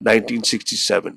1967।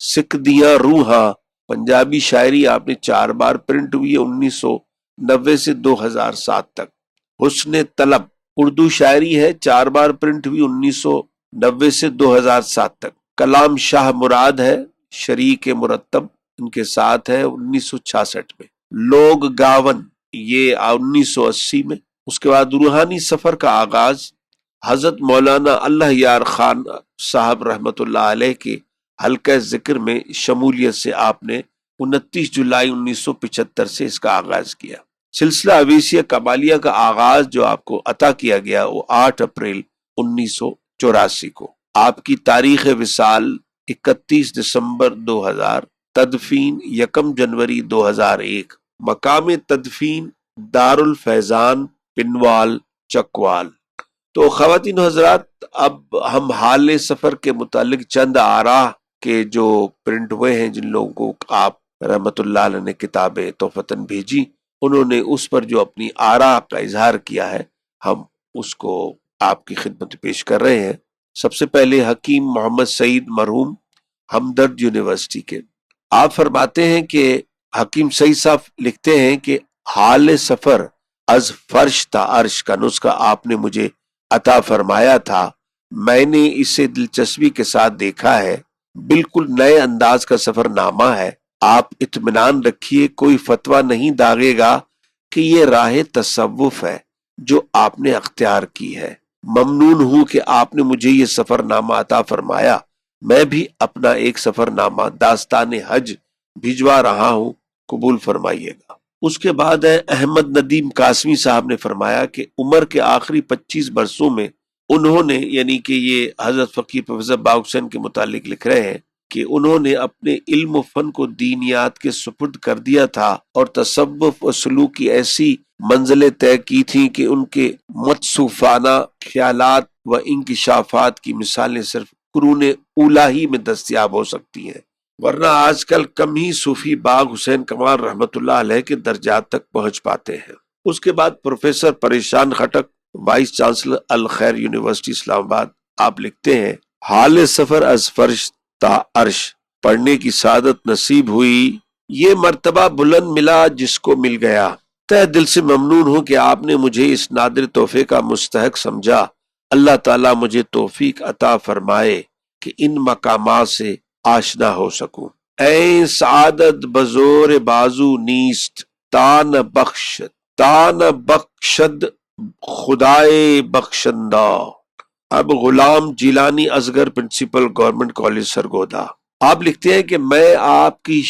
سکھ دیاں روحاں پنجابی شاعری آپ نے 4 بار پرنٹ ہوئی ہے 1990 سے 2007 تک. حسن طلب اردو شاعری ہے 4 بار پرنٹ ہوئی 1990 سے 2007 تک. کلام شاہ مراد ہے شریک مرتب ان کے ساتھ ہے 1966 میں. لوگ گاون یہ 1980 میں. اس کے بعد روحانی سفر کا آغاز حضرت مولانا اللہ یار خان صاحب رحمت اللہ علیہ کے حلقہ ذکر میں شمولیت سے آپ نے 29 جولائی 1975 سے اس کا آغاز کیا. سلسلہ اویسیہ کمالیہ کا آغاز جو آپ کو عطا کیا گیا وہ 8 اپریل 1984 کو. آپ کی تاریخ وصال 31 دسمبر 2000، تدفین 1 جنوری 2001، مقام تدفین دارالفیضان پنوال چکوال. تو خواتین و حضرات اب ہم حال سفر کے متعلق چند آراء کے جو پرنٹ ہوئے ہیں، جن لوگوں کو آپ رحمت اللہ علیہ نے کتابیں تحفتاً بھیجی، انہوں نے اس پر جو اپنی آراء کا اظہار کیا ہے ہم اس کو آپ کی خدمت پیش کر رہے ہیں. سب سے پہلے حکیم محمد سعید مرحوم ہمدرد یونیورسٹی کے، آپ فرماتے ہیں کہ حکیم سعید صاحب لکھتے ہیں کہ حال سفر از فرش تا عرش کا نسخہ آپ نے مجھے عطا فرمایا تھا. میں نے اسے دلچسپی کے ساتھ دیکھا ہے، بالکل نئے انداز کا سفر نامہ ہے. آپ اطمینان رکھیے، کوئی فتویٰ نہیں داغے گا کہ یہ راہ تصوف ہے جو آپ نے اختیار کی ہے. ممنون ہوں کہ آپ نے مجھے یہ سفر نامہ عطا فرمایا. میں بھی اپنا ایک سفر نامہ داستان حج بھجوا رہا ہوں، قبول فرمائیے گا. اس کے بعد ہے احمد ندیم قاسمی صاحب نے فرمایا کہ عمر کے آخری 25 برسوں میں انہوں نے، یعنی کہ یہ حضرت فقیر پروفیسر باغ حسین کے متعلق لکھ رہے ہیں کہ انہوں نے اپنے علم و فن کو دینیات کے سپرد کر دیا تھا اور تصوف و سلوک کی ایسی منزلیں طے کی تھیں کہ ان کے متصوفانہ خیالات و انکشافات کی مثالیں صرف قرون اولیٰ ہی میں دستیاب ہو سکتی ہیں، ورنہ آج کل کم ہی صوفی باغ حسین کمال رحمت اللہ علیہ کے درجات تک پہنچ پاتے ہیں. اس کے بعد پروفیسر پریشان خٹک وائس چانسلر الخیر یونیورسٹی اسلام آباد، آپ لکھتے ہیں حال سفر از فرش تا عرش پڑھنے کی سعادت نصیب ہوئی، یہ مرتبہ بلند ملا جس کو مل گیا. تہ دل سے ممنون ہوں کہ آپ نے مجھے اس نادر تحفے کا مستحق سمجھا. اللہ تعالیٰ مجھے توفیق عطا فرمائے کہ ان مقامات سے آشنا ہو سکوں. اے سعادت بزور بازو نیست، تان بخشد خدائے بخشندہ. اب Ghulam Jilani Asghar principal government college Sargodha, آپ لکھتے ہیں کہ میں آپ کی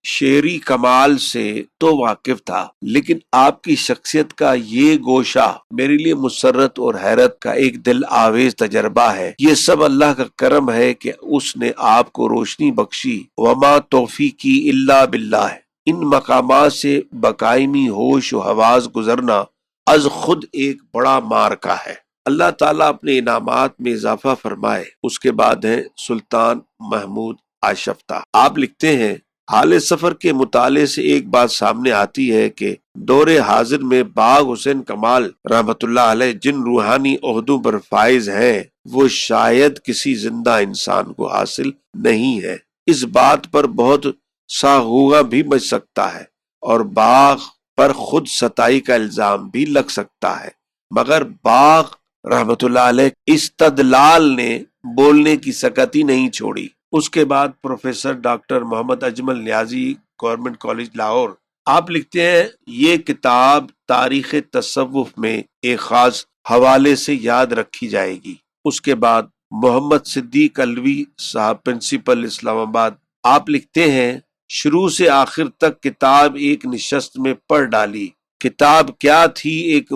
شعری کمال سے تو واقف تھا، لیکن آپ کی شخصیت کا یہ گوشہ میرے لیے مسرت اور حیرت کا ایک دل آویز تجربہ ہے. یہ سب اللہ کا کرم ہے کہ اس نے آپ کو روشنی بخشی. وما توفیقی الا باللہ. ان مقامات سے بقائمی ہوش و حواس گزرنا از خود ایک بڑا معرکہ ہے. اللہ تعالیٰ اپنے انعامات میں اضافہ فرمائے. اس کے بعد ہے سلطان محمود آشفتہ، آپ لکھتے ہیں حال سفر کے مطالعے سے ایک بات سامنے آتی ہے کہ دور حاضر میں باغ حسین کمال رحمت اللہ علیہ جن روحانی عہدوں پر فائز ہیں وہ شاید کسی زندہ انسان کو حاصل نہیں ہے. اس بات پر بہت سا غوغا بھی بچ سکتا ہے اور باغ پر خود ستائی کا الزام بھی لگ سکتا ہے، مگر باغ رحمت اللہ علیہ استدلال نے بولنے کی سکتی نہیں چھوڑی. اس کے بعد پروفیسر ڈاکٹر محمد اجمل نیازی گورنمنٹ کالج لاہور، آپ لکھتے ہیں یہ کتاب تاریخ تصوف میں ایک خاص حوالے سے یاد رکھی جائے گی. اس کے بعد محمد صدیق الوی صاحب پرنسپل اسلام آباد، آپ لکھتے ہیں شروع سے آخر تک کتاب ایک نشست میں پڑھ ڈالی. کتاب کیا تھی؟ ایک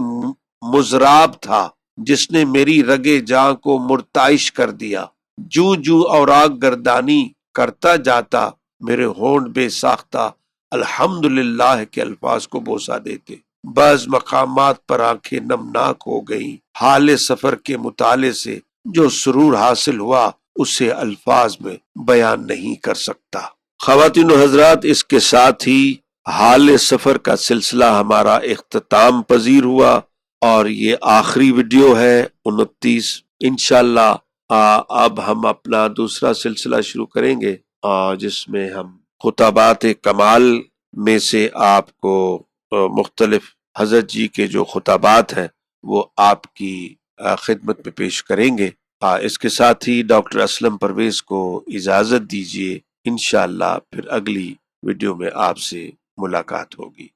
مضراب تھا جس نے میری رگے جاں کو مرتعش کر دیا. جو اوراق گردانی کرتا جاتا میرے ہونٹ بے ساختہ الحمدللہ کے الفاظ کو بوسہ دیتے. بعض مقامات پر آنکھیں نمناک ہو گئیں. حال سفر کے مطالعے سے جو سرور حاصل ہوا اسے الفاظ میں بیان نہیں کر سکتا. خواتین و حضرات، اس کے ساتھ ہی حال سفر کا سلسلہ ہمارا اختتام پذیر ہوا اور یہ آخری ویڈیو ہے 29. انشاءاللہ اب ہم اپنا دوسرا سلسلہ شروع کریں گے. جس میں ہم خطبات کمال میں سے آپ کو مختلف حضرت جی کے جو خطبات ہیں وہ آپ کی خدمت میں پیش کریں گے۔ اس کے ساتھ ہی ڈاکٹر اسلم پرویز کو اجازت دیجیے، انشاءاللہ پھر اگلی ویڈیو میں آپ سے ملاقات ہوگی۔